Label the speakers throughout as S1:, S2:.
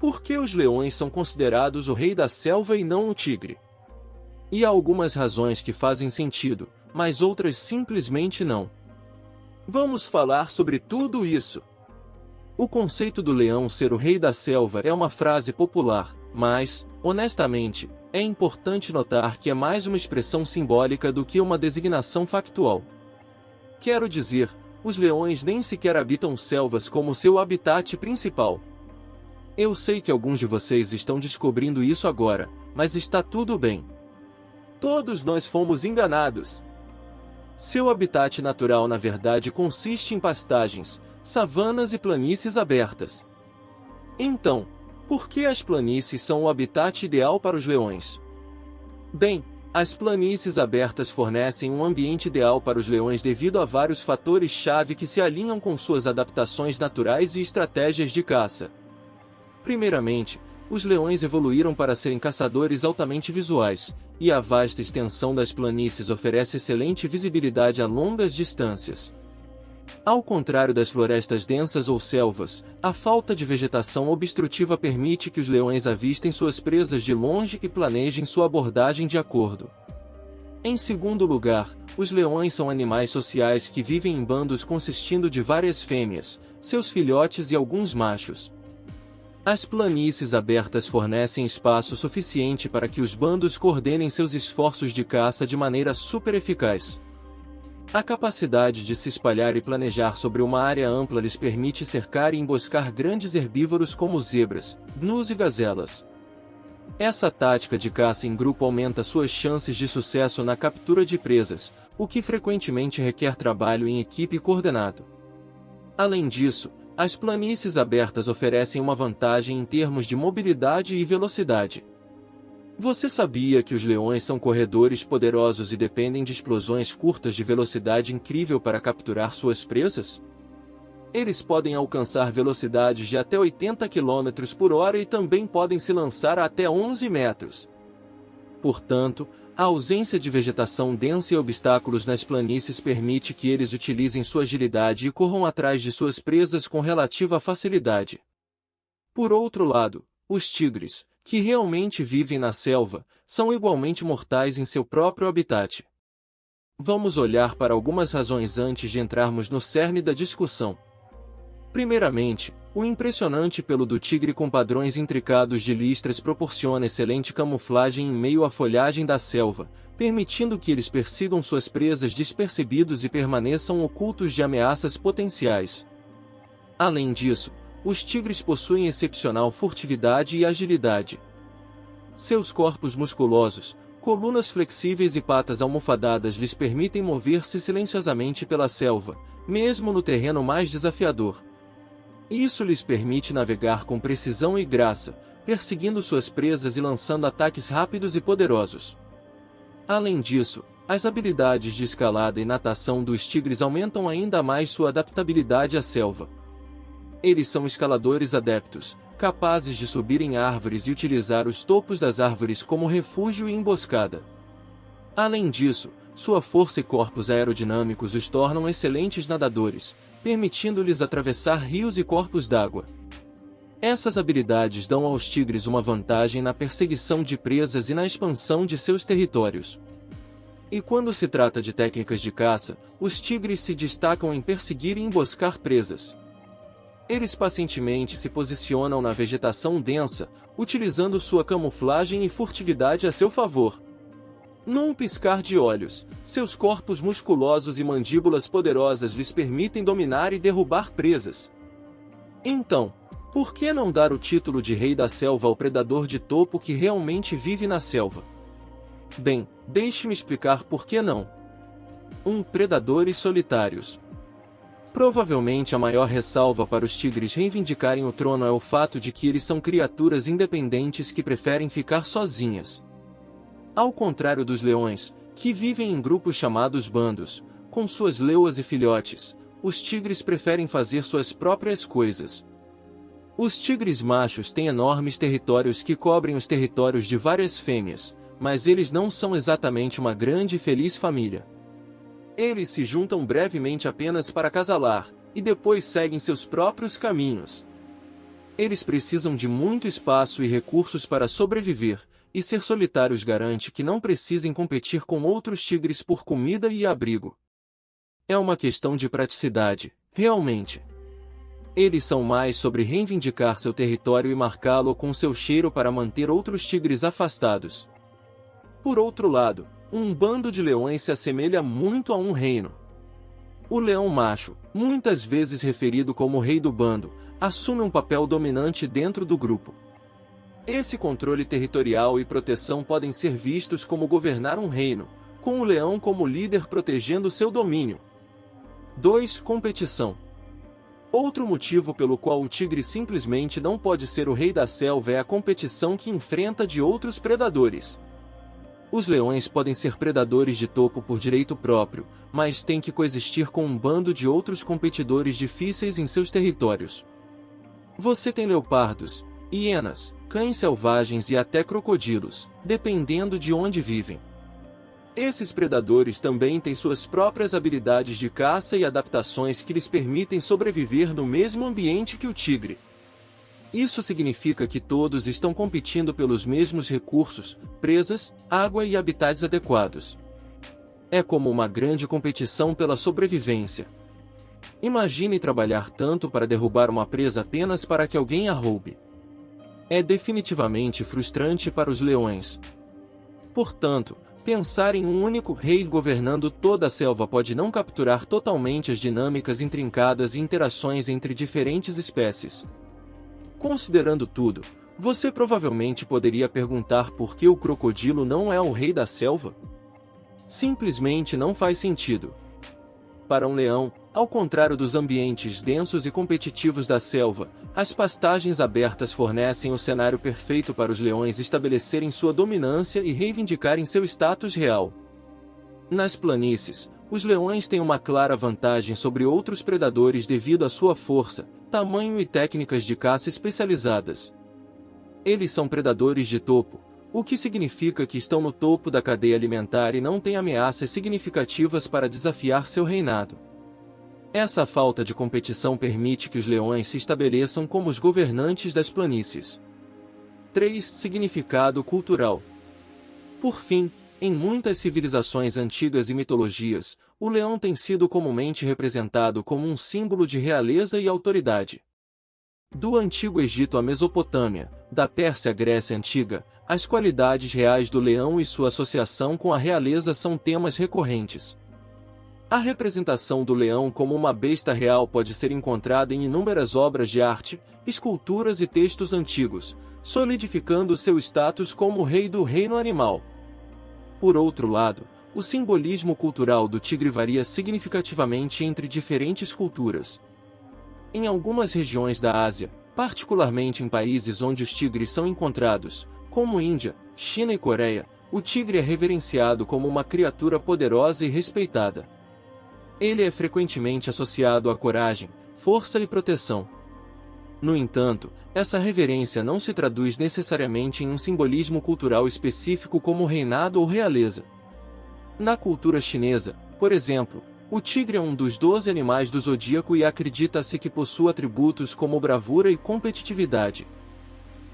S1: Por que os leões são considerados o rei da selva e não o tigre? E há algumas razões que fazem sentido, mas outras simplesmente não. Vamos falar sobre tudo isso. O conceito do leão ser o rei da selva é uma frase popular, mas, honestamente, é importante notar que é mais uma expressão simbólica do que uma designação factual. Quero dizer, os leões nem sequer habitam selvas como seu habitat principal. Eu sei que alguns de vocês estão descobrindo isso agora, mas está tudo bem. Todos nós fomos enganados. Seu habitat natural na verdade consiste em pastagens, savanas e planícies abertas. Então, por que as planícies são o habitat ideal para os leões? Bem, as planícies abertas fornecem um ambiente ideal para os leões devido a vários fatores-chave que se alinham com suas adaptações naturais e estratégias de caça. Primeiramente, os leões evoluíram para serem caçadores altamente visuais, e a vasta extensão das planícies oferece excelente visibilidade a longas distâncias. Ao contrário das florestas densas ou selvas, a falta de vegetação obstrutiva permite que os leões avistem suas presas de longe e planejem sua abordagem de acordo. Em segundo lugar, os leões são animais sociais que vivem em bandos consistindo de várias fêmeas, seus filhotes e alguns machos. As planícies abertas fornecem espaço suficiente para que os bandos coordenem seus esforços de caça de maneira super eficaz. A capacidade de se espalhar e planejar sobre uma área ampla lhes permite cercar e emboscar grandes herbívoros como zebras, gnus e gazelas. Essa tática de caça em grupo aumenta suas chances de sucesso na captura de presas, o que frequentemente requer trabalho em equipe coordenado. Além disso, as planícies abertas oferecem uma vantagem em termos de mobilidade e velocidade. Você sabia que os leões são corredores poderosos e dependem de explosões curtas de velocidade incrível para capturar suas presas? Eles podem alcançar velocidades de até 80 km por hora e também podem se lançar a até 11 metros. Portanto, a ausência de vegetação densa e obstáculos nas planícies permite que eles utilizem sua agilidade e corram atrás de suas presas com relativa facilidade. Por outro lado, os tigres, que realmente vivem na selva, são igualmente mortais em seu próprio habitat. Vamos olhar para algumas razões antes de entrarmos no cerne da discussão. Primeiramente, o impressionante pelo do tigre com padrões intricados de listras proporciona excelente camuflagem em meio à folhagem da selva, permitindo que eles persigam suas presas despercebidos e permaneçam ocultos de ameaças potenciais. Além disso, os tigres possuem excepcional furtividade e agilidade. Seus corpos musculosos, colunas flexíveis e patas almofadadas lhes permitem mover-se silenciosamente pela selva, mesmo no terreno mais desafiador. Isso lhes permite navegar com precisão e graça, perseguindo suas presas e lançando ataques rápidos e poderosos. Além disso, as habilidades de escalada e natação dos tigres aumentam ainda mais sua adaptabilidade à selva. Eles são escaladores adeptos, capazes de subir em árvores e utilizar os topos das árvores como refúgio e emboscada. Além disso, sua força e corpos aerodinâmicos os tornam excelentes nadadores, permitindo-lhes atravessar rios e corpos d'água. Essas habilidades dão aos tigres uma vantagem na perseguição de presas e na expansão de seus territórios. E quando se trata de técnicas de caça, os tigres se destacam em perseguir e emboscar presas. Eles pacientemente se posicionam na vegetação densa, utilizando sua camuflagem e furtividade a seu favor. Num piscar de olhos, seus corpos musculosos e mandíbulas poderosas lhes permitem dominar e derrubar presas. Então, por que não dar o título de rei da selva ao predador de topo que realmente vive na selva? Bem, deixe-me explicar por que não. 1. Predadores solitários. Provavelmente a maior ressalva para os tigres reivindicarem o trono é o fato de que eles são criaturas independentes que preferem ficar sozinhas. Ao contrário dos leões, que vivem em grupos chamados bandos, com suas leoas e filhotes, os tigres preferem fazer suas próprias coisas. Os tigres machos têm enormes territórios que cobrem os territórios de várias fêmeas, mas eles não são exatamente uma grande e feliz família. Eles se juntam brevemente apenas para acasalar, e depois seguem seus próprios caminhos. Eles precisam de muito espaço e recursos para sobreviver, e ser solitários garante que não precisem competir com outros tigres por comida e abrigo. É uma questão de praticidade, realmente. Eles são mais sobre reivindicar seu território e marcá-lo com seu cheiro para manter outros tigres afastados. Por outro lado, um bando de leões se assemelha muito a um reino. O leão macho, muitas vezes referido como rei do bando, assume um papel dominante dentro do grupo. Esse controle territorial e proteção podem ser vistos como governar um reino, com o leão como líder protegendo seu domínio. 2. Competição. Outro motivo pelo qual o tigre simplesmente não pode ser o rei da selva é a competição que enfrenta de outros predadores. Os leões podem ser predadores de topo por direito próprio, mas têm que coexistir com um bando de outros competidores difíceis em seus territórios. Você tem leopardos, hienas, cães selvagens e até crocodilos, dependendo de onde vivem. Esses predadores também têm suas próprias habilidades de caça e adaptações que lhes permitem sobreviver no mesmo ambiente que o tigre. Isso significa que todos estão competindo pelos mesmos recursos, presas, água e habitats adequados. É como uma grande competição pela sobrevivência. Imagine trabalhar tanto para derrubar uma presa apenas para que alguém a roube. É definitivamente frustrante para os leões. Portanto, pensar em um único rei governando toda a selva pode não capturar totalmente as dinâmicas intrincadas e interações entre diferentes espécies. Considerando tudo, você provavelmente poderia perguntar por que o crocodilo não é o rei da selva? Simplesmente não faz sentido. Para um leão, ao contrário dos ambientes densos e competitivos da selva, as pastagens abertas fornecem o cenário perfeito para os leões estabelecerem sua dominância e reivindicarem seu status real. Nas planícies, os leões têm uma clara vantagem sobre outros predadores devido à sua força, tamanho e técnicas de caça especializadas. Eles são predadores de topo, o que significa que estão no topo da cadeia alimentar e não têm ameaças significativas para desafiar seu reinado. Essa falta de competição permite que os leões se estabeleçam como os governantes das planícies. 3. Significado cultural. Por fim, em muitas civilizações antigas e mitologias, o leão tem sido comumente representado como um símbolo de realeza e autoridade. Do Antigo Egito à Mesopotâmia, da Pérsia à Grécia Antiga, as qualidades reais do leão e sua associação com a realeza são temas recorrentes. A representação do leão como uma besta real pode ser encontrada em inúmeras obras de arte, esculturas e textos antigos, solidificando seu status como rei do reino animal. Por outro lado, o simbolismo cultural do tigre varia significativamente entre diferentes culturas. Em algumas regiões da Ásia, particularmente em países onde os tigres são encontrados, como Índia, China e Coreia, o tigre é reverenciado como uma criatura poderosa e respeitada. Ele é frequentemente associado à coragem, força e proteção. No entanto, essa reverência não se traduz necessariamente em um simbolismo cultural específico como reinado ou realeza. Na cultura chinesa, por exemplo, o tigre é um dos 12 animais do zodíaco e acredita-se que possui atributos como bravura e competitividade.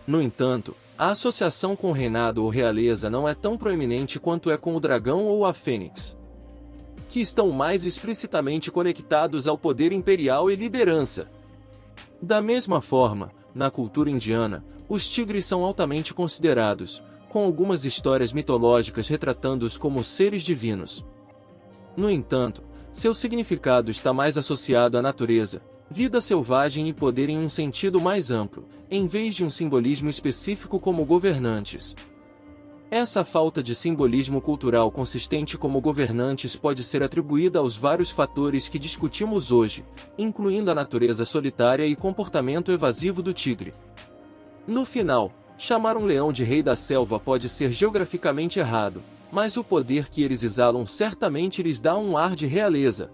S1: No entanto, a associação com reinado ou realeza não é tão proeminente quanto é com o dragão ou a fênix, que estão mais explicitamente conectados ao poder imperial e liderança. Da mesma forma, na cultura indiana, os tigres são altamente considerados, com algumas histórias mitológicas retratando-os como seres divinos. No entanto, seu significado está mais associado à natureza, vida selvagem e poder em um sentido mais amplo, em vez de um simbolismo específico como governantes. Essa falta de simbolismo cultural consistente como governantes pode ser atribuída aos vários fatores que discutimos hoje, incluindo a natureza solitária e comportamento evasivo do tigre. No final, chamar um leão de rei da selva pode ser geograficamente errado, mas o poder que eles exalam certamente lhes dá um ar de realeza.